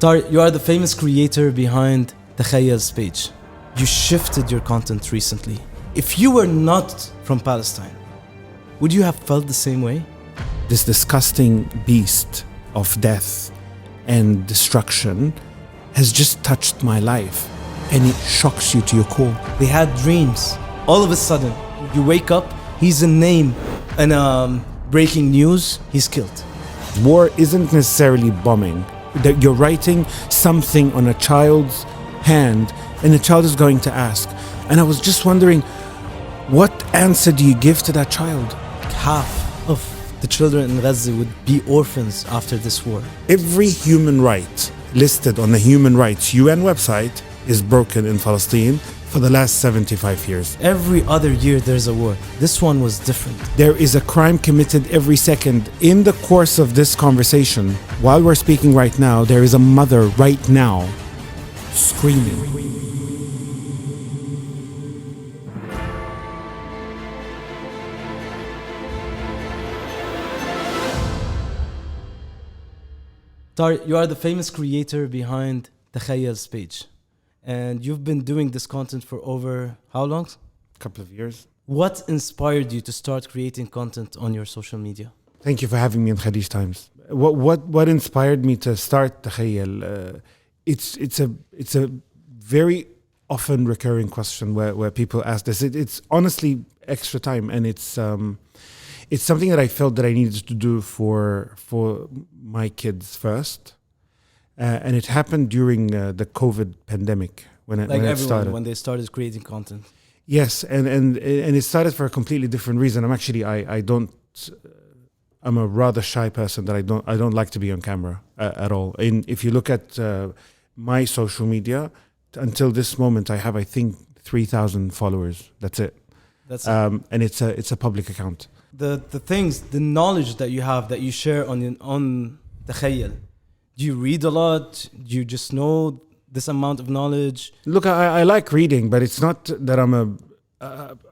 Tarek, you are the famous creator behind the Khaleej page. You shifted your content recently. If you were not from Palestine, would you have felt the same way? This disgusting beast of death and destruction has just touched my life, and it shocks you to your core. They had dreams. All of a sudden, you wake up, he's a name, and breaking news, he's killed. War isn't necessarily bombing. That you're writing something on a child's hand, and the child is going to ask. And I was just wondering, what answer do you give to that child? Half of the children in Gaza would be orphans after this war. Every human right listed on the Human Rights UN website is broken in Palestine for the last 75 years. Every other year there's a war. This one was different. There is a crime committed every second. In the course of this conversation, while we're speaking right now, there is a mother right now screaming. Tarek, you are the famous creator behind the Khaleej page. And you've been doing this content for over how long? A couple of years. What inspired you to start creating content on your social media? Thank you for having me in Khaleej Times. What inspired me to start Takhayal? It's a very often recurring question where people ask this. It's honestly extra time, and it's something that I felt that I needed to do for my kids first. And it happened during the COVID pandemic when it started. When they started creating content. Yes, and it started for a completely different reason. I'm a rather shy person that I don't like to be on camera at all. And if you look at my social media, until this moment, I have, I think, 3,000 followers. That's it. And it's a public account. The knowledge that you have, that you share on the Khaleej. Do you read a lot? Do you just know this amount of knowledge? Look, I like reading, but it's not that I'm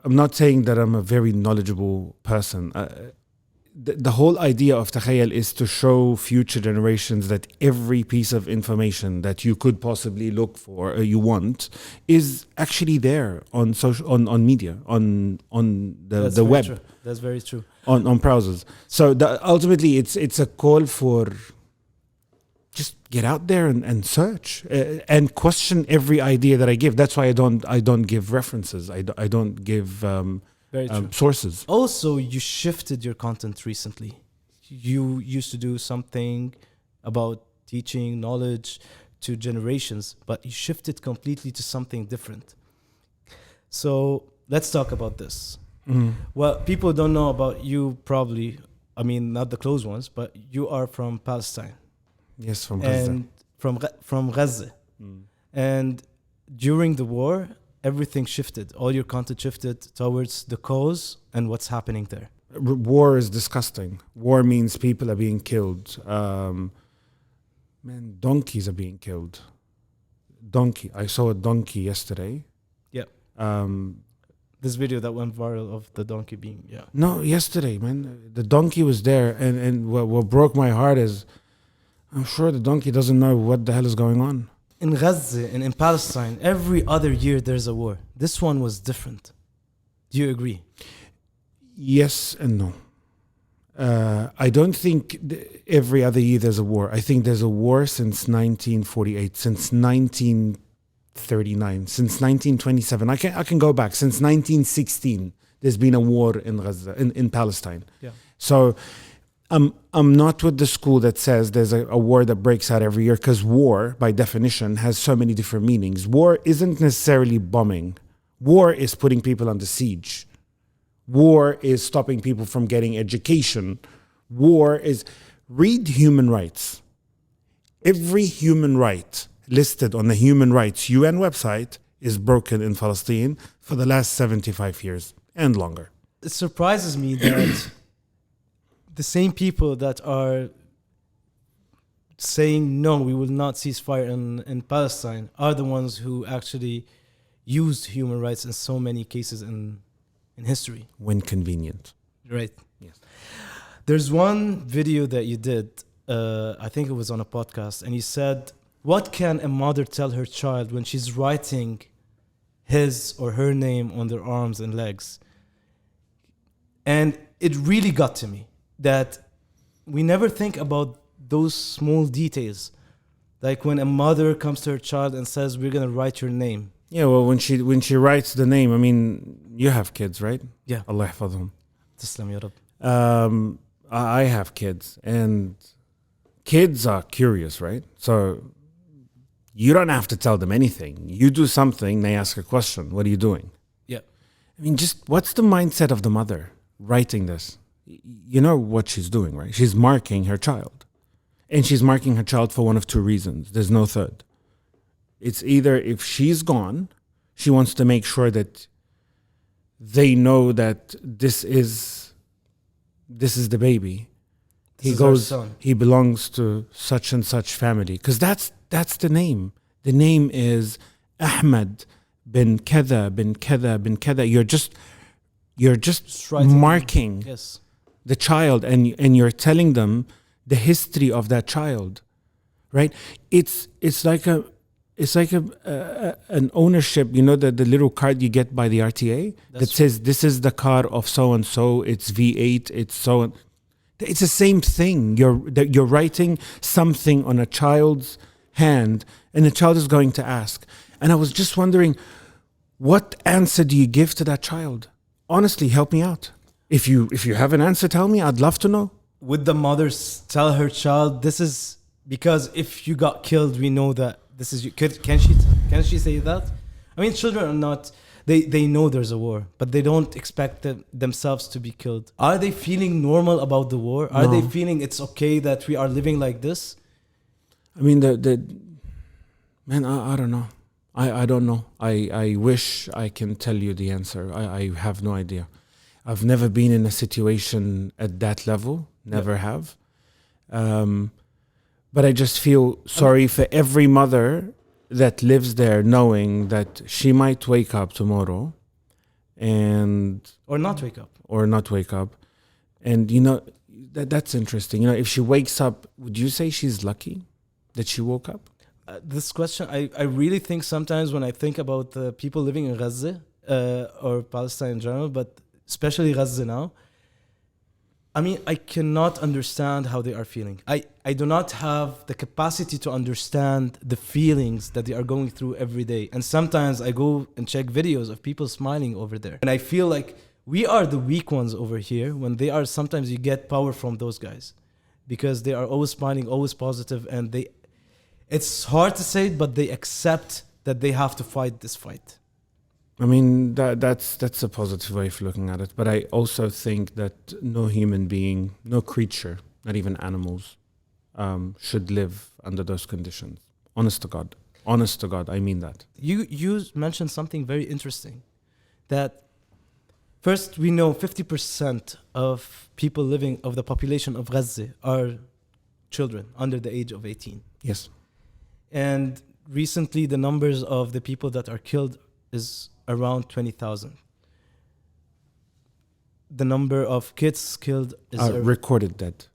not saying that I'm a very knowledgeable person. The whole idea of Takhayal is to show future generations that every piece of information that you could possibly look for or you want is actually there on on media, on the web. True. That's very true. On browsers. So ultimately, it's a call for just get out there and search and question every idea that I give. That's why I don't give references. I don't give sources. Also, you shifted your content recently. You used to do something about teaching knowledge to generations, but you shifted completely to something different. So let's talk about this. Mm-hmm. Well, people don't know about you probably. I mean, not the close ones, but you are from Palestine. Yes, from Gaza. And from Gaza. Mm. And during the war, everything shifted. All your content shifted towards the cause and what's happening there. War is disgusting. War means people are being killed. Donkeys are being killed. I saw a donkey yesterday. Yeah. This video that went viral of the donkey being, No, yesterday, man. The donkey was there, and what broke my heart is, I'm sure the donkey doesn't know what the hell is going on. In Gaza and in Palestine, every other year there's a war. This one was different. Do you agree? Yes and no. I don't think every other year there's a war. I think there's a war since 1948, since 1939, since 1927. I can go back. Since 1916, there's been a war in Gaza, in Palestine. Yeah. So I'm not with the school that says there's a war that breaks out every year, because war, by definition, has so many different meanings. War isn't necessarily bombing. War is putting people under siege. War is stopping people from getting education. War is... Read human rights. Every human right listed on the Human Rights UN website is broken in Palestine for the last 75 years and longer. It surprises me that the same people that are saying, no, we will not cease fire in Palestine, are the ones who actually used human rights in so many cases in history. When convenient. Right. Yes. There's one video that you did, I think it was on a podcast, and you said What can a mother tell her child when she's writing his or her name on their arms and legs? And it really got to me that we never think about those small details. Like when a mother comes to her child and says, "We're gonna write your name." Yeah, well, when she writes the name, I mean, you have kids, right? Yeah. Allah yahfadhum. Taslam ya Rab. I have kids, and kids are curious, right? So you don't have to tell them anything. You do something, they ask a question. What are you doing? Yeah. I mean, just what's the mindset of the mother writing this? You know what she's doing, right? She's marking her child. And she's marking her child for one of two reasons. There's no third. It's either if she's gone, she wants to make sure that they know that this is the baby. This is our son. He belongs to such and such family. Because that's the name. The name is Ahmed bin Kada, bin Kada, bin Kada. You're just writing marking Yes. the child, and you're telling them the history of that child, right? It's like an ownership. You know, the little card you get by the RTA that says this is the car of so and so. It's V8. It's so and. It's the same thing. You're writing something on a child's hand, and the child is going to ask. And I was just wondering, what answer do you give to that child? Honestly, help me out. If you have an answer, tell me. I'd love to know. Would the mother tell her child, "This is because if you got killed, we know that this is you"? Can she say that? I mean, children are not. They know there's a war, but they don't expect themselves to be killed. Are they feeling normal about the war? Are they feeling it's okay that we are living like this? I mean, man, I don't know. I don't know. I wish I can tell you the answer. I have no idea. I've never been in a situation at that level. Never have. But I just feel sorry for every mother that lives there, knowing that she might wake up tomorrow Or not wake up. And you know, that's interesting. You know, if she wakes up, would you say she's lucky that she woke up? This question, I really think sometimes when I think about the people living in Gaza or Palestine in general, but especially Gaza now, I mean, I cannot understand how they are feeling. I do not have the capacity to understand the feelings that they are going through every day. And sometimes I go and check videos of people smiling over there. And I feel like we are the weak ones over here when they are, sometimes you get power from those guys because they are always smiling, always positive, and it's hard to say it, but they accept that they have to fight this fight. I mean, that's a positive way of looking at it. But I also think that no human being, no creature, not even animals, should live under those conditions. Honest to God, I mean that. You mentioned something very interesting, that first we know 50% of people living, of the population of Gaza are children under the age of 18. Yes. And recently the numbers of the people that are killed is around 20,000. The number of kids killed is recorded dead,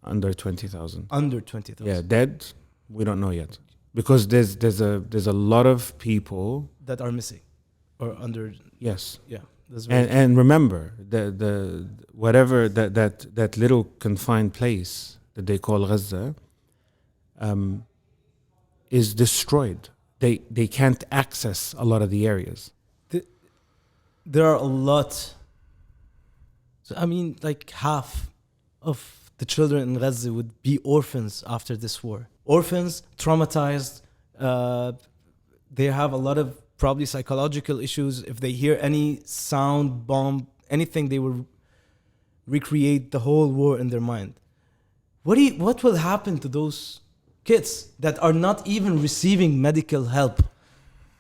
under 20,000. Under 20,000. Yeah, dead, we don't know yet, because there's a lot of people that are missing, or under. Yes. Yeah. And remember the whatever that little confined place that they call Gaza, is destroyed. They can't access a lot of the areas. There are a lot. So I mean, like half of the children in Gaza would be orphans after this war. Orphans, traumatized. They have a lot of probably psychological issues. If they hear any sound, bomb, anything, they will recreate the whole war in their mind. What will happen to those kids that are not even receiving medical help?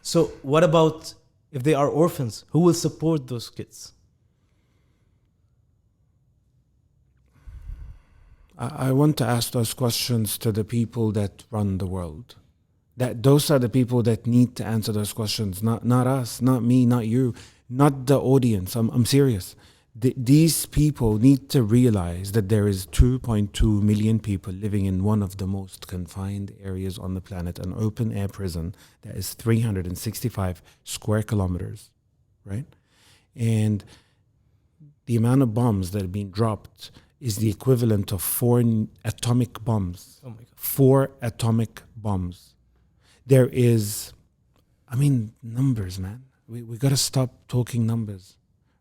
So what about if they are orphans? Who will support those kids? I want to ask those questions to the people that run the world. That those are the people that need to answer those questions, not us, not me, not you, not the audience. I'm serious. These people need to realize that there is 2.2 million people living in one of the most confined areas on the planet, an open air prison that is 365 square kilometers, right? And the amount of bombs that have been dropped is the equivalent of 4 atomic bombs. Oh my God. 4 atomic bombs. There is, numbers, man. We got to stop talking numbers,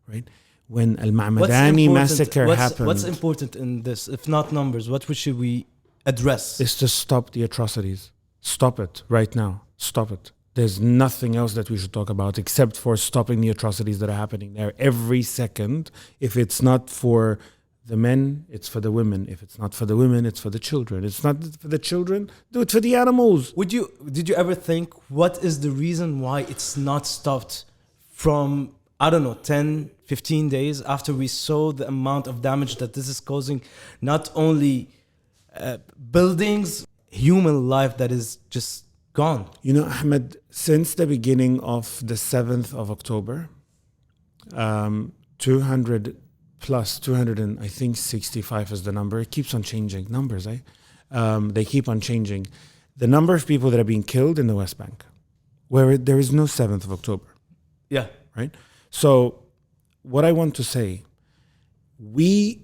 right? When Al-Ma'madani massacre happened. What's important in this? If not numbers, what should we address? Is to stop the atrocities. Stop it right now. Stop it. There's nothing else that we should talk about except for stopping the atrocities that are happening there every second. If it's not for the men, it's for the women. If it's not for the women, it's for the children. It's not for the children, do it for the animals. Did you ever think what is the reason why it's not stopped from, 10, 15 days after we saw the amount of damage that this is causing, not only buildings, human life that is just gone? Ahmed, since the beginning of the 7th of October, 200 plus 200 and I think 65 is the number. It keeps on changing. Numbers, they keep on changing. The number of people that are being killed in the West Bank, where there is no 7th of October. Yeah. Right? So what I want to say, we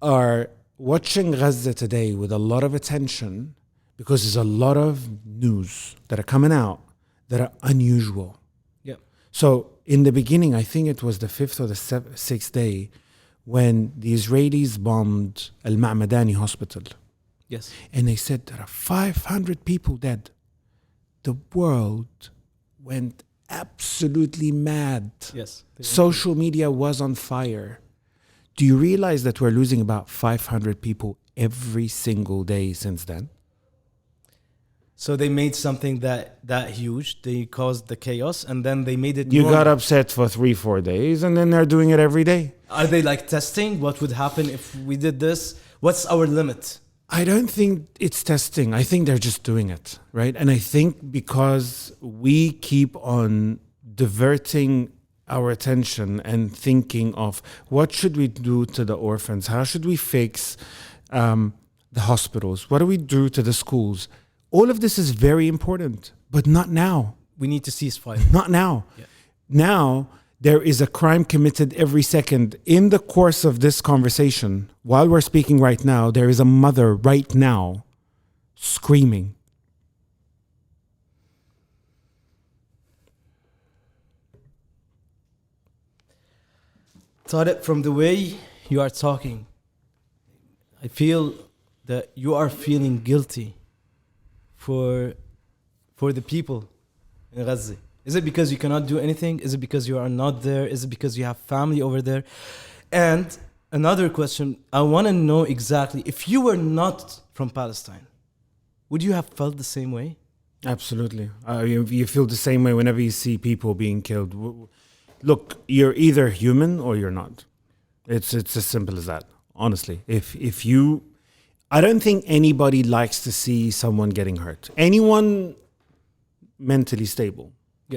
are watching Gaza today with a lot of attention because there's a lot of news that are coming out that are unusual. Yeah. So in the beginning, I think it was the 5th or the 6th day when the Israelis bombed Al-Ma'madani hospital. Yes. And they said there are 500 people dead. The world went absolutely mad. Yes. Social media was on fire. Do you realize that we're losing about 500 people every single day since then? So they made something that huge. They caused the chaos, and then they made it. You got upset for 3-4 days, and then they're doing it every day. Are they testing what would happen if we did this? What's our limit? I don't think it's testing. I think they're just doing it, right? And I think because we keep on diverting our attention and thinking of what should we do to the orphans? How should we fix the hospitals? What do we do to the schools? All of this is very important, but not now. We need to cease fire. Not now. Yeah. Now, there is a crime committed every second. In the course of this conversation, while we're speaking right now, there is a mother right now screaming. Tarek, from the way you are talking, I feel that you are feeling guilty for the people in Gaza. Is it because you cannot do anything? Is it because you are not there? Is it because you have family over there? And another question, I want to know exactly, if you were not from Palestine, would you have felt the same way? Absolutely. You feel the same way whenever you see people being killed. Look, you're either human or you're not. It's as simple as that, honestly. If you... I don't think anybody likes to see someone getting hurt. Anyone mentally stable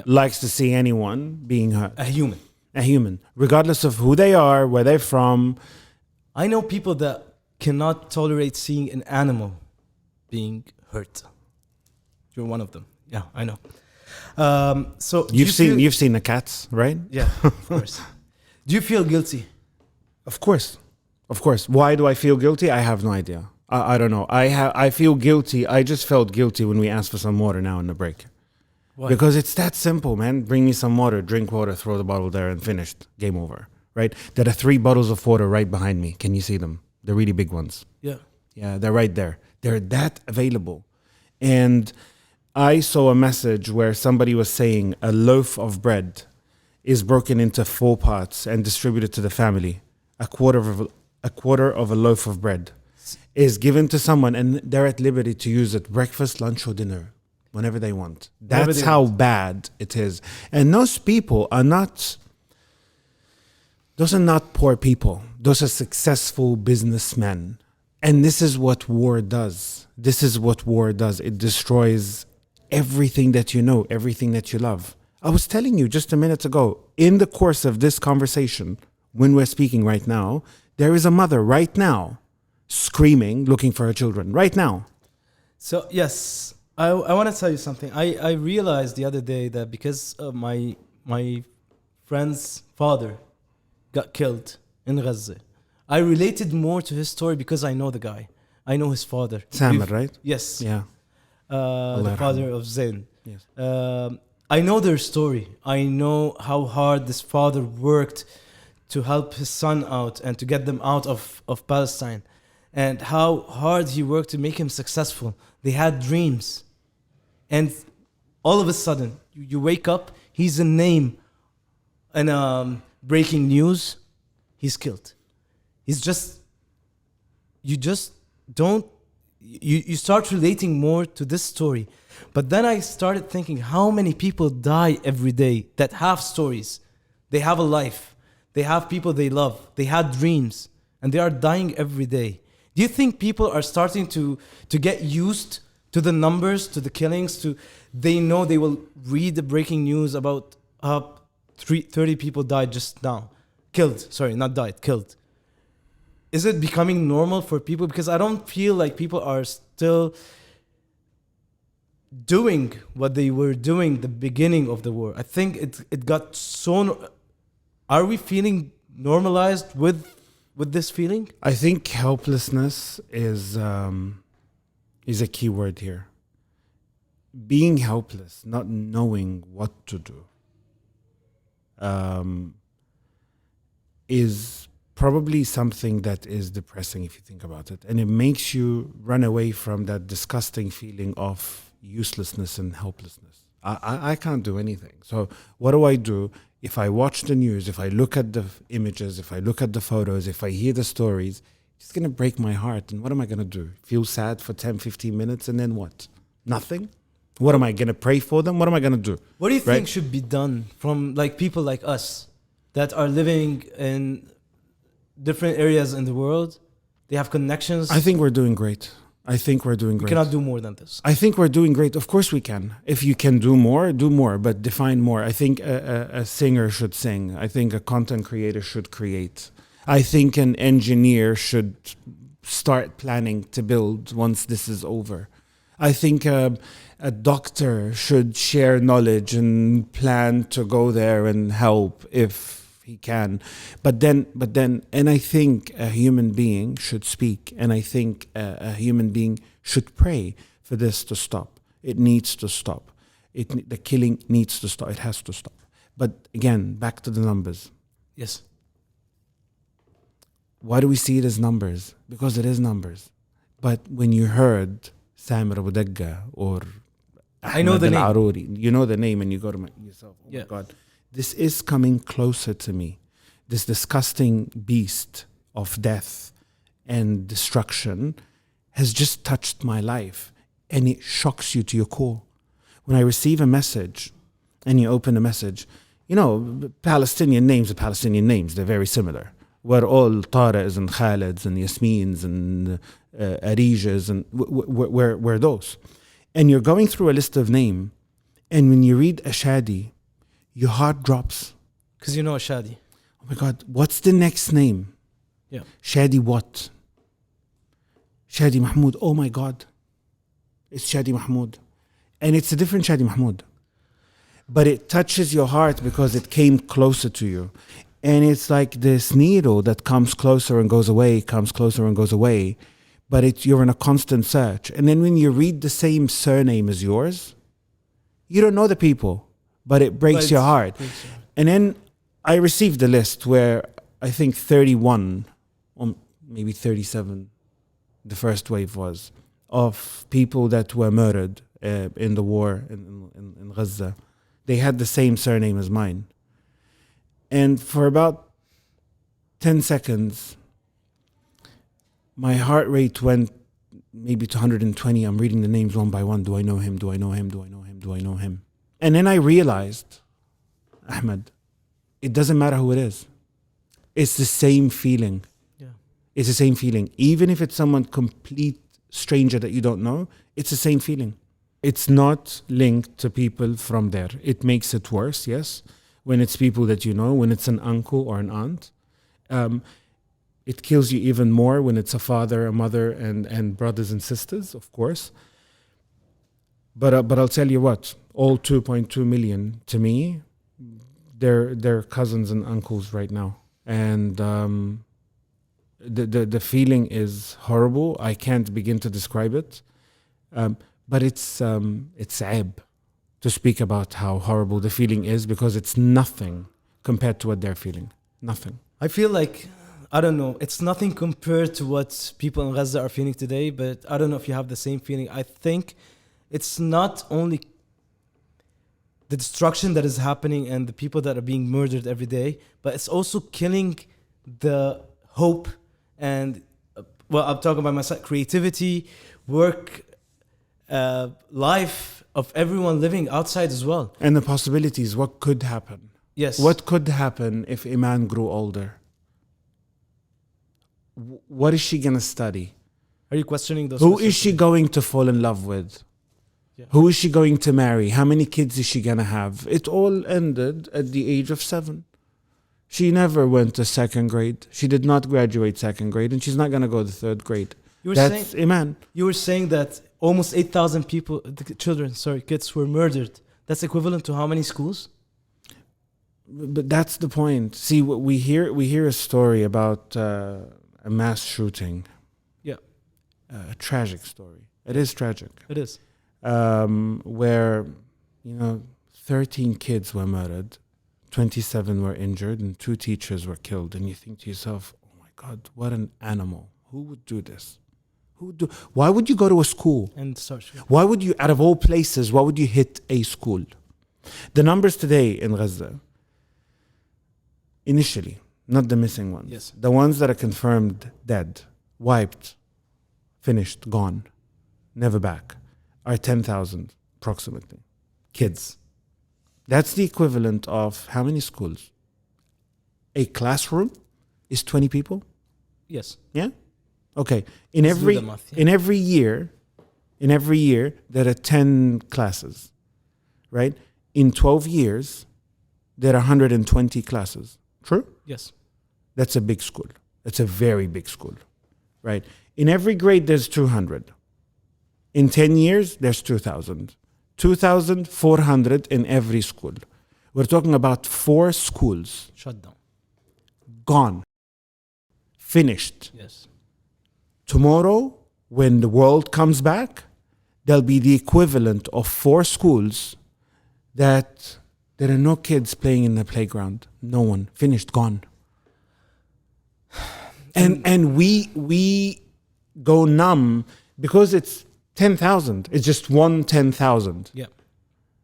likes to see anyone being hurt. A human. A human, regardless of who they are, where they're from. I know people that cannot tolerate seeing an animal being hurt. You're one of them. Yeah, I know. So you've seen the cats, right? Yeah, of course. Do you feel guilty? Of course. Why do I feel guilty? I have no idea. I don't know. I feel guilty. I just felt guilty when we asked for some water now in the break. Why? Because it's that simple, man. Bring me some water, drink water, throw the bottle there, and finished. Game over, right? There are 3 bottles of water right behind me. Can you see them? The really big ones. Yeah. Yeah, they're right there. They're that available. And I saw a message where somebody was saying a loaf of bread is broken into 4 parts and distributed to the family. A quarter of a loaf of bread is given to someone, and they're at liberty to use it breakfast, lunch, or dinner whenever they want. That's how bad it is. And those people are not... Those are not poor people. Those are successful businessmen. And this is what war does. It destroys everything that you know, everything that you love. I was telling you just a minute ago, in the course of this conversation, when we're speaking right now, there is a mother right now screaming, looking for her children right now. So yes, I want to tell you something. I realized the other day that because of my friend's father got killed in Gaza, I related more to his story because I know the guy. I know his father. Samir, right? Yes. Yeah. The father of Zain. Yes. I know their story. I know how hard this father worked to help his son out and to get them out of Palestine, and how hard he worked to make him successful. They had dreams. And all of a sudden, you wake up, he's a name, and breaking news, he's killed. He's just, you just don't, you start relating more to this story. But then I started thinking how many people die every day that have stories. They have a life. They have people they love. They had dreams. And they are dying every day. Do you think people are starting to get used to the numbers, to the killings, they know they will read the breaking news about 30 people died just now. Killed, sorry, not died, killed. Is it becoming normal for people? Because I don't feel like people are still doing what they were doing the beginning of the war. I think it got so... Are we feeling normalized with this feeling? I think helplessness is a key word here. Being helpless, not knowing what to do, is probably something that is depressing if you think about it. And it makes you run away from that disgusting feeling of uselessness and helplessness. I can't do anything. So what do? If I watch the news, if I look at the images, if I look at the photos, if I hear the stories, it's going to break my heart. And what am I going to do? Feel sad for 10, 15 minutes and then what? Nothing? What am I going to pray for them? What am I going to do? What do you think should be done from like people like us that are living in different areas in the world? They have connections. I think we're doing great. We cannot do more than this. I think we're doing great. Of course we can. If you can do more, but define more. I think a singer should sing. I think a content creator should create. I think an engineer should start planning to build once this is over. I think a doctor should share knowledge and plan to go there and help if he can. But then, and I think a human being should speak, and I think a human being should pray for this to stop. It needs to stop. The killing needs to stop. It has to stop. But again, back to the numbers. Yes. Why do we see it as numbers? Because it is numbers. But when you heard Samir Abu Dagga or I know the name. You know the name and you go to yourself, oh my God. This is coming closer to me. This disgusting beast of death and destruction has just touched my life, and it shocks you to your core. When I receive a message and you open a message, Palestinian names are Palestinian names. They're very similar. We're all Tareks and Khalids and Yasmins and Arijas, and we're those. And you're going through a list of names, and when you read Ashadi, your heart drops. Because you know Shadi. Oh my God, what's the next name? Yeah. Shadi what? Shadi Mahmoud. Oh my God. It's Shadi Mahmoud. And it's a different Shadi Mahmoud. But it touches your heart because it came closer to you. And it's like this needle that comes closer and goes away, comes closer and goes away. But you're in a constant search. And then when you read the same surname as yours, you don't know the people. But it breaks your heart. And then I received a list where I think 31 or maybe 37, the first wave was, of people that were murdered in the war in Gaza. They had the same surname as mine. And for about 10 seconds, my heart rate went maybe to 120. I'm reading the names one by one. Do I know him? Do I know him? Do I know him? Do I know him? And then I realized, Ahmed, it doesn't matter who it is. It's the same feeling. Yeah. It's the same feeling. Even if it's someone complete stranger that you don't know, it's the same feeling. It's not linked to people from there. It makes it worse, yes. When it's people that you know, when it's an uncle or an aunt, It kills you even more when it's a father, a mother, and brothers and sisters, of course. But I'll tell you what, all 2.2 million, to me, they're cousins and uncles right now. And the feeling is horrible. I can't begin to describe it. But it's aib to speak about how horrible the feeling is, because it's nothing compared to what they're feeling. Nothing. I feel like, I don't know, it's nothing compared to what people in Gaza are feeling today, but I don't know if you have the same feeling. I think it's not only the destruction that is happening and the people that are being murdered every day, but it's also killing the hope and, well, I'm talking about myself, creativity, work, life of everyone living outside as well. And the possibilities, what could happen? Yes. What could happen if Iman grew older? What is she going to study? Are you questioning those? Who is she going to fall in love with? Yeah. Who is she going to marry? How many kids is she going to have? It all ended at the age of 7. She never went to 2nd grade. She did not graduate 2nd grade, and she's not going to go to 3rd grade. That's Iman. You were saying that almost 8,000 people, kids were murdered. That's equivalent to how many schools? But that's the point. See, we hear a story about a mass shooting. Yeah. A tragic story. It is tragic. It is. Where, 13 kids were murdered, 27 were injured, and 2 teachers were killed. And you think to yourself, oh my God, what an animal. Who would do this? Why would you go to a school? And start. Why would you, out of all places, why would you hit a school? The numbers today in Gaza, initially, not the missing ones. Yes. The ones that are confirmed dead, wiped, finished, gone, never back, are 10,000 approximately. Kids. That's the equivalent of how many schools? A classroom is 20 people? Yes. Yeah? Okay. In Let's do every the math, yeah. in every year there are 10 classes. Right? In 12 years there are 120 classes. True? Yes. That's a big school. That's a very big school. Right? In every grade there's 200. In 10 years there's 2,000. 2,400 in every school. We're talking about 4 schools. Shut down. Gone. Finished. Yes. Tomorrow, when the world comes back, there'll be the equivalent of 4 schools that there are no kids playing in the playground. No one. Finished. Gone. And we go numb because it's 10,000. It's just 10,000. Yeah.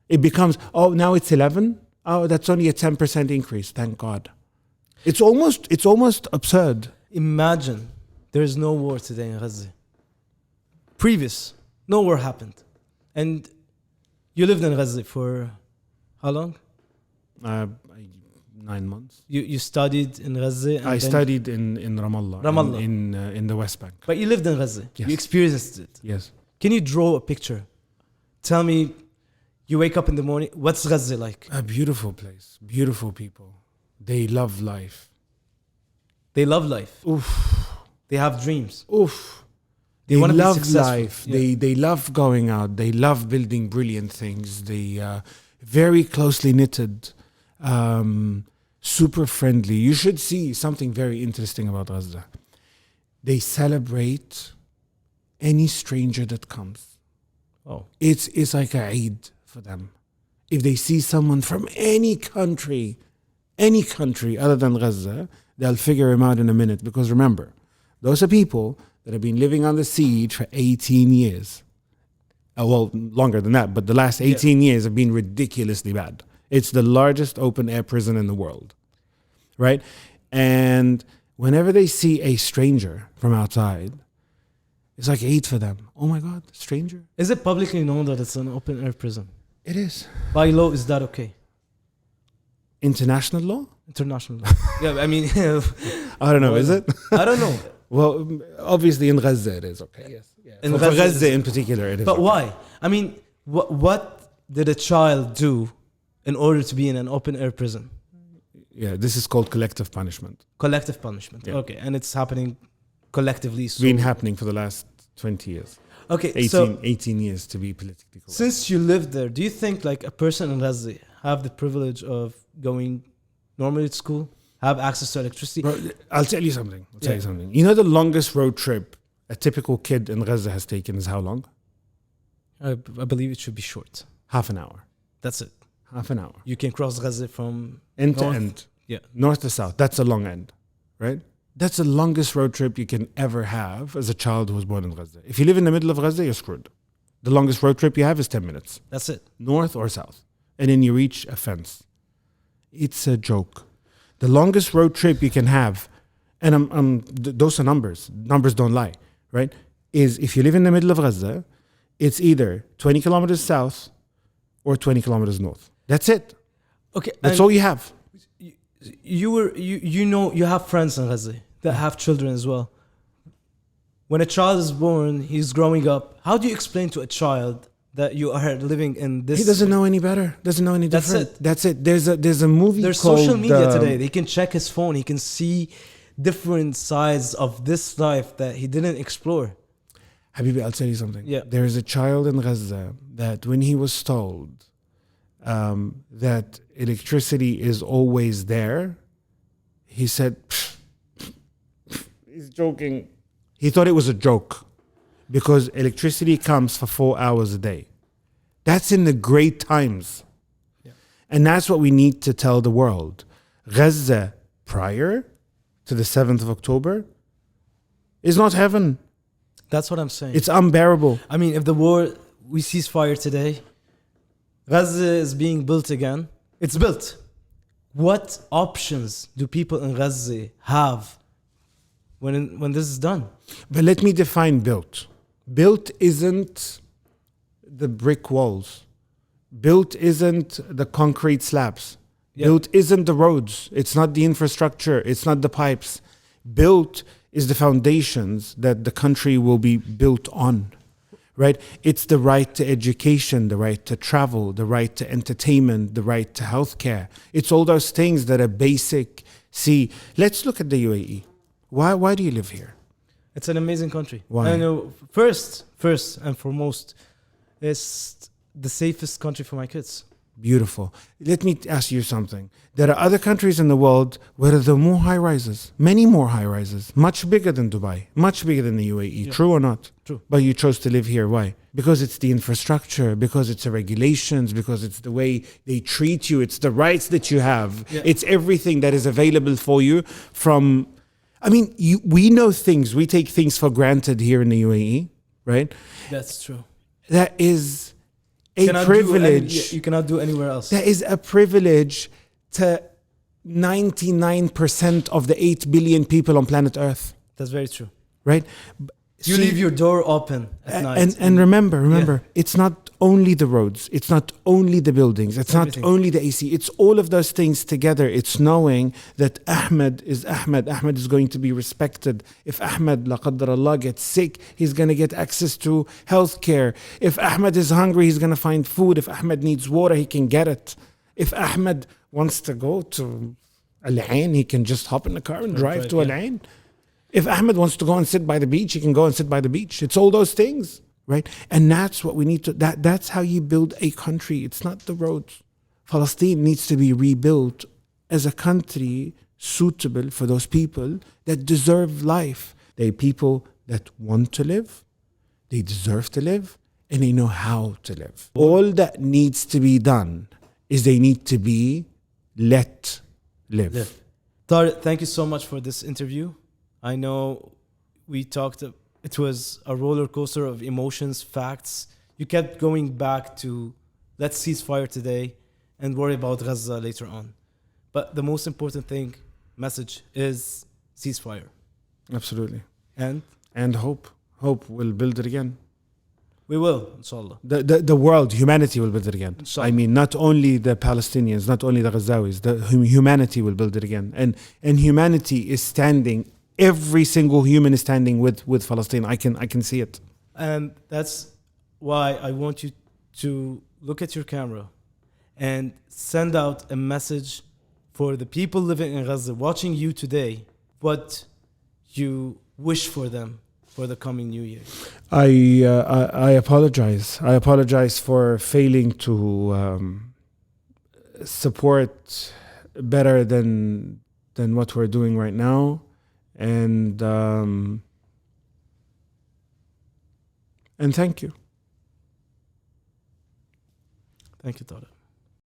It becomes, now it's 11. Oh, that's only a 10% increase. Thank God. It's almost absurd. Imagine there's no war today in Gaza. No war happened. And you lived in Gaza for how long? 9 months. You studied in Gaza? I studied in Ramallah. In the West Bank. But you lived in Gaza. Yes. You experienced it. Yes. Can you draw a picture? Tell me, you wake up in the morning, what's Gaza like? A beautiful place. Beautiful people. They love life. They love life. Oof. They have dreams. Oof. They wanna be love successful. life. Yeah. They love going out. They love building brilliant things. They very closely knitted, super friendly. You should see something very interesting about Gaza. They celebrate any stranger that comes. Oh. It's like a Eid for them. If they see someone from any country other than Gaza, they'll figure him out in a minute. Because remember, those are people that have been living on the siege for 18 years. Well, longer than that, but the last 18 years have been ridiculously bad. It's the largest open-air prison in the world, right? And whenever they see a stranger from outside, it's like Eid for them. Oh my God, stranger. Is it publicly known that it's an open-air prison? It is. By law, is that okay? International law? International law. Yeah, I mean... I don't know, is it? I don't know. Well, obviously in Gaza it is okay, yes. Yeah. In For Gaza in particular it is. But okay. why? I mean, what did a child do in order to be in an open-air prison? Yeah, this is called collective punishment. Collective punishment. Yeah. Okay, and it's happening collectively. It's been happening for the last 20 years. Okay, 18 years to be politically correct. Since you lived there, do you think like a person in Gaza have the privilege of going normally to school, have access to electricity? Bro, I'll tell you something. You know the longest road trip a typical kid in Gaza has taken is how long? I believe it should be short. Half an hour. That's it. Half an hour. You can cross Gaza from End north to end. Yeah. North to south. That's a long end, right? That's the longest road trip you can ever have as a child who was born in Gaza. If you live in the middle of Gaza, you're screwed. The longest road trip you have is 10 minutes. That's it. North or south. And then you reach a fence. It's a joke. The longest road trip you can have, and those are numbers. Numbers don't lie, right? Is if you live in the middle of Gaza, it's either 20 kilometers south or 20 kilometers north. That's it. Okay. That's all you have. You have friends in Gaza that have children as well. When a child is born, he's growing up. How do you explain to a child that you are living in this? He doesn't know any better. Doesn't know any different. That's it. There's a movie There's called... social media today. He can check his phone. He can see different sides of this life that he didn't explore. Habibi, I'll tell you something. Yeah. There is a child in Gaza that when he was told that electricity is always there, he said, he's joking. He thought it was a joke because electricity comes for 4 hours a day. That's in the great times. Yeah. And that's what we need to tell the world. Gaza prior to the 7th of October is not heaven. That's what I'm saying. It's unbearable. I mean, if we cease fire today, Gaza is being built again. It's built. What options do people in Gaza have when this is done? But let me define built. Built isn't the brick walls. Built isn't the concrete slabs. Yeah. Built isn't the roads. It's not the infrastructure. It's not the pipes. Built is the foundations that the country will be built on, right? It's the right to education, the right to travel, the right to entertainment, the right to healthcare. It's all those things that are basic. See, let's look at the UAE. Why do you live here? It's an amazing country. Why? I know. First and foremost, it's the safest country for my kids. Beautiful. Let me ask you something. There are other countries in the world where there are more high rises, many more high rises, much bigger than Dubai, much bigger than the UAE. Yeah. True or not? True. But you chose to live here. Why? Because it's the infrastructure, because it's the regulations, because it's the way they treat you, it's the rights that you have. Yeah. It's everything that is available for you from... I mean, we know things, we take things for granted here in the UAE, right? That's true. That is a privilege. You cannot do anywhere else. That is a privilege to 99% of the 8 billion people on planet Earth, That's very true. right? You leave your door open at night. And remember, it's not only the roads, it's not only the buildings, it's not everything. only the AC, it's all of those things together. It's knowing that Ahmed is going to be respected. If Ahmed, la qaddar Allah, gets sick, he's going to get access to healthcare. If Ahmed is hungry, he's going to find food. If Ahmed needs water, he can get it. If Ahmed wants to go to Al-Ain, he can just hop in the car and drive to Al-Ain. If Ahmed wants to go and sit by the beach, he can go and sit by the beach. It's all those things, right? And that's what we need to, that's how you build a country. It's not the roads. Palestine needs to be rebuilt as a country suitable for those people that deserve life. They're people that want to live, they deserve to live, and they know how to live. All that needs to be done is they need to be let live. Tarek, thank you so much for this interview. I know we talked, it was a roller coaster of emotions, facts. You kept going back to let's cease fire today and worry about Gaza later on. But the most important message is ceasefire. Absolutely. And Hope. Hope will build it again. we will, inshallah. The world, humanity will build it again. Inshallah. I mean, not only the Palestinians, not only the Ghazawis, humanity will build it again. And humanity is standing, every single human is standing with Palestine. I can see it. And that's why I want you to look at your camera and send out a message for the people living in Gaza, watching you today, what you wish for them for the coming new year. I apologize. I apologize for failing to support better than what we're doing right now, and thank you. Thank you, Tarek.